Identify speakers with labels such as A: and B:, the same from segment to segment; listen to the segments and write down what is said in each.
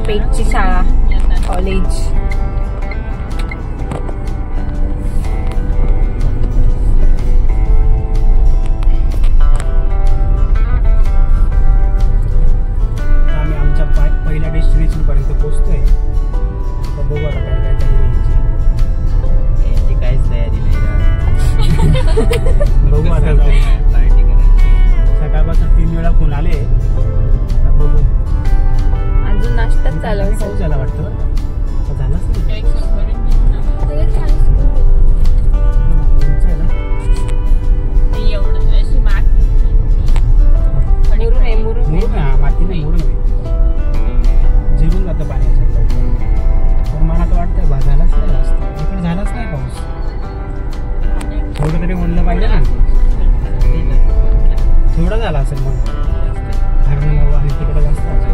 A: पेठची शाळा कॉलेज.
B: आम्ही आमच्या पहिल्या डेस्टिनेशन पर्यंत पोहोचतोय. बघू आता काय काय
C: यांची काहीच तयारी नाही.
B: बघू आता
C: पार्टी करायची.
B: सकाळपासून 3 वेळा फोन आले. बघू
A: अजून नाश्ताच चालू आहे.
B: पाऊस झाला वाटतं. झालाच नाही. मुरुम आहे. माती नाही, मुरुम आहे. जिरून जातं पाणी पण मला तर वाटतंय झालाच नाही जास्त. इकडे झालाच नाही पाऊस. थोडं तरी म्हणलं पाहिजे ना. थोडं झाला असेल मग हरणगाव आणि तिकडे जास्त असेल.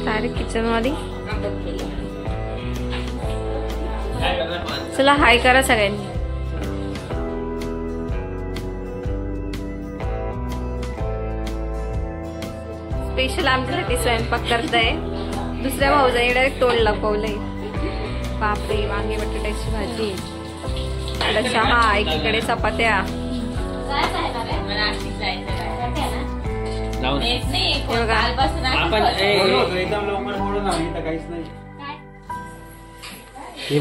A: सारे किचन मध्ये. चला हाय करा सगळ्यांनी. स्पेशल आमच्यासाठी स्वयंपाक करताय. दुसऱ्या भाऊजाने डायरेक्ट तोंड लपवलंय. बापरे, वांगे बटाट्याची भाजी, आता चहा, एकीकडे चपात्या.
B: ही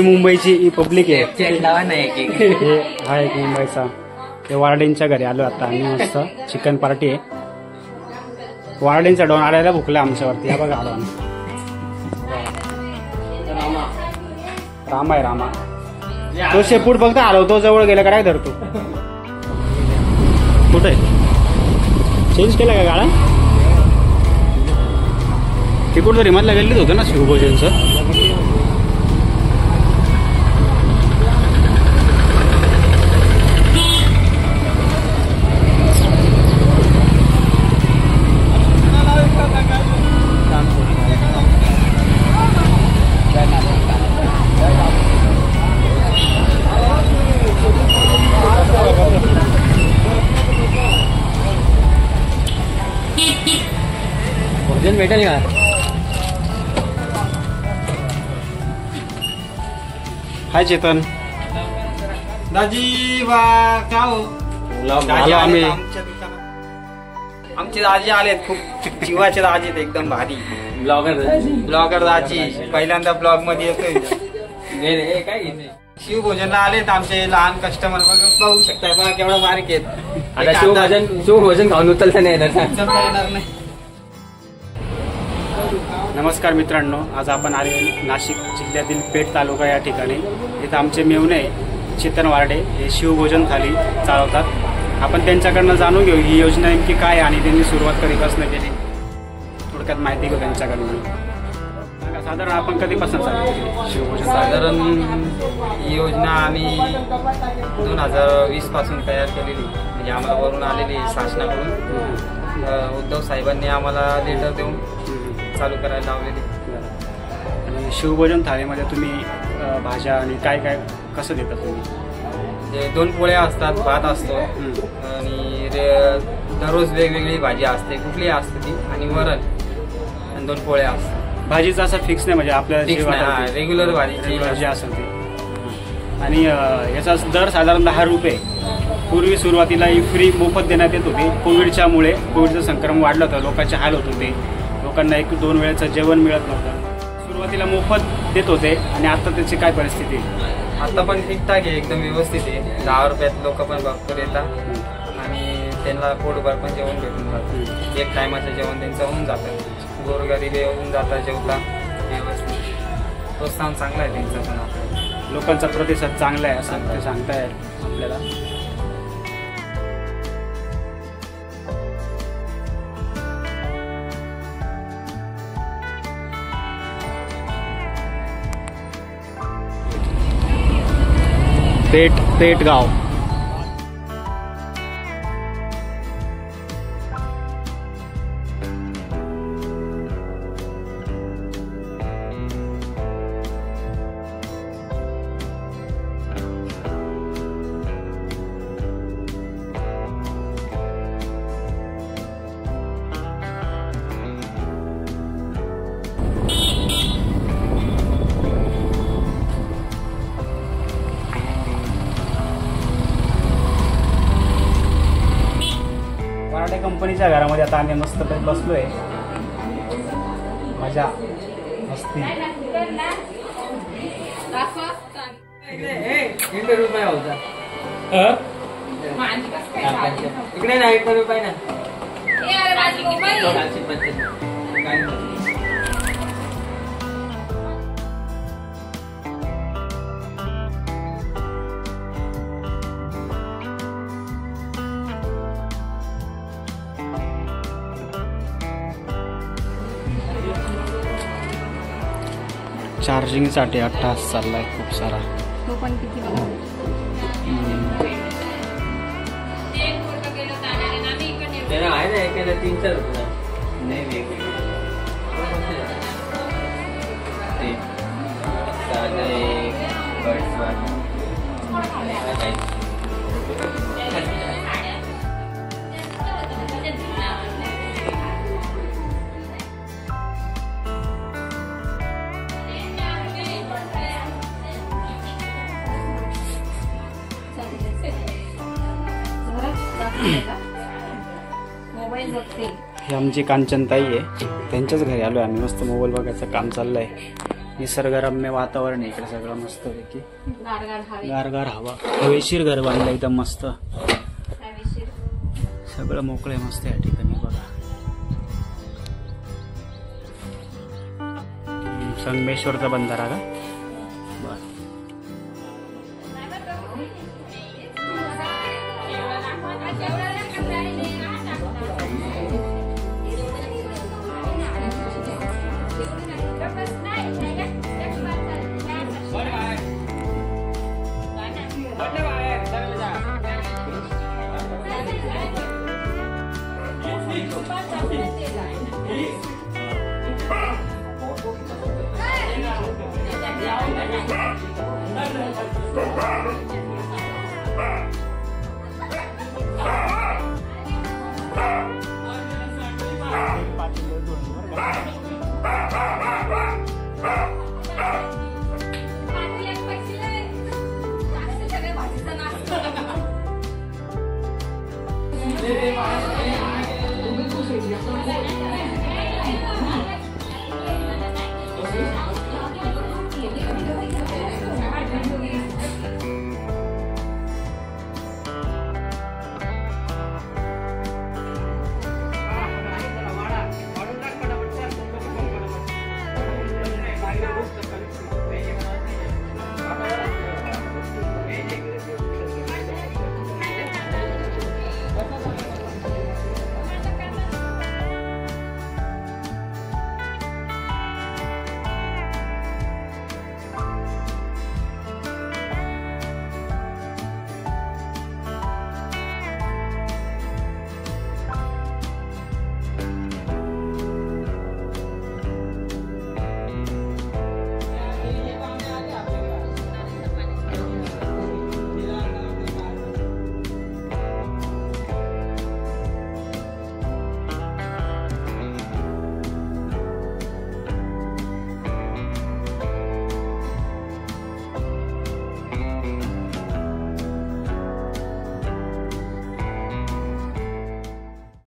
B: मुंबईची पब्लिक आहे.
C: नाही
B: हा एक मुंबईचा. ते वार्डेनच्या घरी आलो आता आणि मस्त चिकन पार्टी आहे. वार्डेनचा डॉन आल्याला भुकला आमच्यावरती. हा बघा डॉन. रामा आहे रामा. तो शेपूट फक्त हलवतो. जवळ गेला काय धरतो. कुठे चेंज केला का गाळा? ते कुठं रिमातला गेलेच होतं ना शिवभोजनचं.
C: भोजन भेटेल का?
B: हाय चेतन.
D: दाजी बा काय हो?
B: आलो आम्ही.
D: आमचे दाजी आलेत. खूप जीवाचे दाजी आहेत. एकदम भारी ब्लॉगर दाजी. पहिल्यांदा ब्लॉग मध्ये येतोय. शिवभोजनला आलेत आमचे लहान कस्टमर. बघू शकताय बघा केवढा बारीक आहेत.
C: आता शिवभोजन खाऊन उचलता नाही येणार
D: नाही.
B: नमस्कार मित्रांनो, आज आपण आले नाशिक जिल्ह्यातील पेठ तालुका या ठिकाणी. इथं आमचे मेवणे चेतन वार्डे हे शिवभोजन थाली चालवतात. आपण त्यांच्याकडनं जाणून घेऊ ही योजना नेमकी काय आणि त्यांनी सुरुवात कधीपासून केली. थोडक्यात माहिती घेऊ त्यांच्याकडनं. साधारण आपण कधीपासून चालू केली शिवभोजन?
D: साधारण ही योजना आम्ही 2020 पासून तयार केलेली. म्हणजे आम्हाला वरून आलेली शासनाकडून. उद्धव साहेबांनी आम्हाला लेटर देऊन चालू करायला लावलेली.
B: आणि शिवभोजन थाळीमध्ये तुम्ही भाज्या आणि काय काय कसं देता तुम्ही?
D: जे 2 पोळ्या असतात, भात असतो आणि दररोज वेगवेगळी भाजी असते. कुठली असते ती आणि वरण आणि 2 पोळ्या असतात.
B: भाजीचा असं फिक्स नाही म्हणजे आपल्याला
D: रेग्युलर
B: भाजी असेल ती. आणि याचा दर साधारण 10 रुपये. पूर्वी सुरुवातीला ही फ्री मोफत देण्यात येत होती. कोविडच्यामुळे कोविडचं संक्रमण वाढलं होतं. लोकांचे हाल होत होते. लोकांना 1-2 वेळेचं जेवण मिळत नव्हतं. सुरुवातीला मोफत देत होते आणि आता त्याची काय परिस्थिती आहे?
D: आता पण ठीकठाक आहे. एकदम व्यवस्थित आहे. 10 रुपयात लोक पण भरपूर येतात आणि त्यांना पोटभर पण जेवण भेटून जातं. एक टायमाचं जेवण त्यांचं होऊन जातं. गोरगरीब येऊन जातात, जेवता व्यवस्थित. प्रोत्साहन चांगला आहे त्यांचं पण.
B: लोकांचा प्रतिसाद चांगला आहे असं ते सांगताय आपल्याला. पेटगाव. वराडे कंपनीच्या घरामध्ये आता आम्ही मस्त बसलोय. मजा मस्ती.
C: ₹1 होता इकडे ना ₹1 ना.
B: चार्जिंगसाठी 8 तास चाललाय खूप सारा.
A: तो पण किती
C: तेरा आहे ना एखादा ₹3-4 नाही वेगवेगळे
A: मोबाईल बघते.
B: ही आमची कांचनताई आहे. त्यांच्याच घरी आलोय आम्ही. मस्त मोबाईल बघायचं काम चाललंय. निसर्गरम्य वातावरण आहे इकडे सगळं मस्त पैकी. गारगार हवा. हवेशीर घर बांधलं एकदम मस्त. सगळं मोकळं आहे मस्त या ठिकाणी बघा. संगमेश्वरचा बंधारा का.